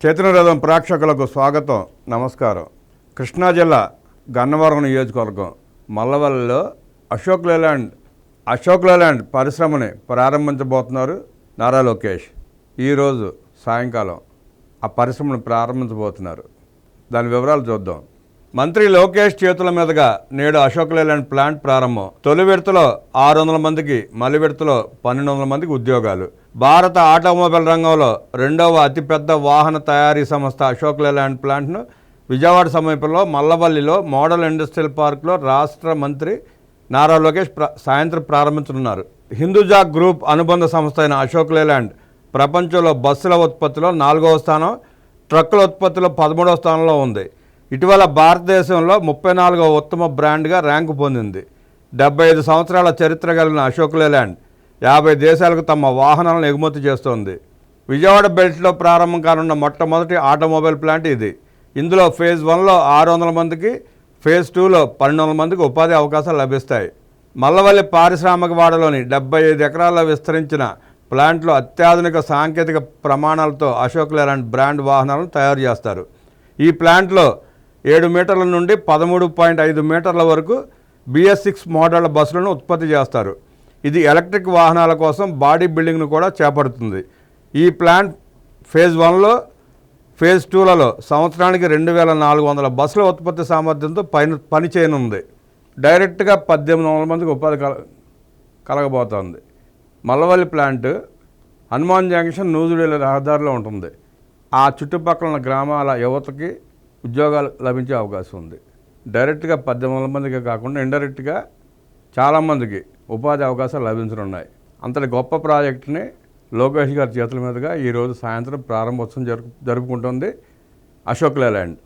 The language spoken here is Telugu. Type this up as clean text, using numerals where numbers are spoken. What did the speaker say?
చేతనరథం ప్రేక్షకులకు స్వాగతం, నమస్కారం. కృష్ణా జిల్లా గన్నవరం నియోజకవర్గం మల్లవల్లిలో అశోక్ లేలాండ్ పరిశ్రమని ప్రారంభించబోతున్నారు నారా లోకేష్. ఈరోజు సాయంకాలం ఆ పరిశ్రమను ప్రారంభించబోతున్నారు. దాని వివరాలు చూద్దాం. మంత్రి లోకేష్ చేతుల మీదుగా నేడు అశోక్ లేలాండ్ ప్లాంట్ ప్రారంభం. తొలి విడతలో 600 మందికి, మలి విడతలో 1200 మందికి ఉద్యోగాలు. భారత ఆటోమొబైల్ రంగంలో రెండవ అతిపెద్ద వాహన తయారీ సంస్థ అశోక్ లేలాండ్ ప్లాంట్ను విజయవాడ సమీపంలో మల్లవల్లిలో మోడల్ ఇండస్ట్రియల్ పార్క్లో రాష్ట్ర మంత్రి నారా లోకేష్ సాయంత్రం ప్రారంభించనున్నారు. హిందూజా గ్రూప్ అనుబంధ సంస్థ అయిన అశోక్ లేలాండ్ ప్రపంచంలో బస్సుల ఉత్పత్తిలో 4వ స్థానం, ట్రక్కుల ఉత్పత్తిలో 13వ స్థానంలో ఉంది. ఇటీవల భారతదేశంలో 34వ ఉత్తమ బ్రాండ్గా ర్యాంకు పొందింది. 75 సంవత్సరాల చరిత్ర కలిగిన అశోక్ లేలాండ్ 50 దేశాలకు తమ వాహనాలను ఎగుమతి చేస్తోంది. విజయవాడ బెల్ట్లో ప్రారంభం కానున్న మొట్టమొదటి ఆటోమొబైల్ ప్లాంట్ ఇది. ఇందులో ఫేజ్ 1లో 600 మందికి, ఫేజ్ 2లో 1200 మందికి ఉపాధి అవకాశాలు లభిస్తాయి. మల్లవల్లి పారిశ్రామిక వాడలోని 75 ఎకరాల్లో విస్తరించిన ప్లాంట్లో అత్యాధునిక సాంకేతిక ప్రమాణాలతో అశోక్ లేలాండ్ బ్రాండ్ వాహనాలను తయారు చేస్తారు. ఈ ప్లాంట్లో 7 మీటర్ల నుండి 13.5 మీటర్ల వరకు BS6 మోడళ్ల బస్సులను ఉత్పత్తి చేస్తారు. ఇది ఎలక్ట్రిక్ వాహనాల కోసం బాడీ బిల్డింగ్ను కూడా చేపడుతుంది. ఈ ప్లాంట్ ఫేజ్ 1లో, ఫేజ్ 2లలో సంవత్సరానికి 2400 బస్సుల ఉత్పత్తి సామర్థ్యంతో పని చేయనుంది. డైరెక్ట్గా 1800 మందికి ఉపాధి కలగబోతోంది. మల్లవల్లి ప్లాంట్ హనుమాన్ జంక్షన్ నూజివీడు రహదారిలో ఉంటుంది. ఆ చుట్టుపక్కల ఉన్న గ్రామాల యువతకి ఉద్యోగాలు లభించే అవకాశం ఉంది. డైరెక్ట్గా 1800 మందికి కాకుండా ఇండైరెక్ట్గా చాలామందికి ఉపాధి అవకాశాలు లభించనున్నాయి. అంతటి గొప్ప ప్రాజెక్టుని లోకేష్ గారి చేతుల మీదుగా ఈరోజు సాయంత్రం ప్రారంభోత్సవం జరుపుకుంటుంది అశోక్ లేలాండ్.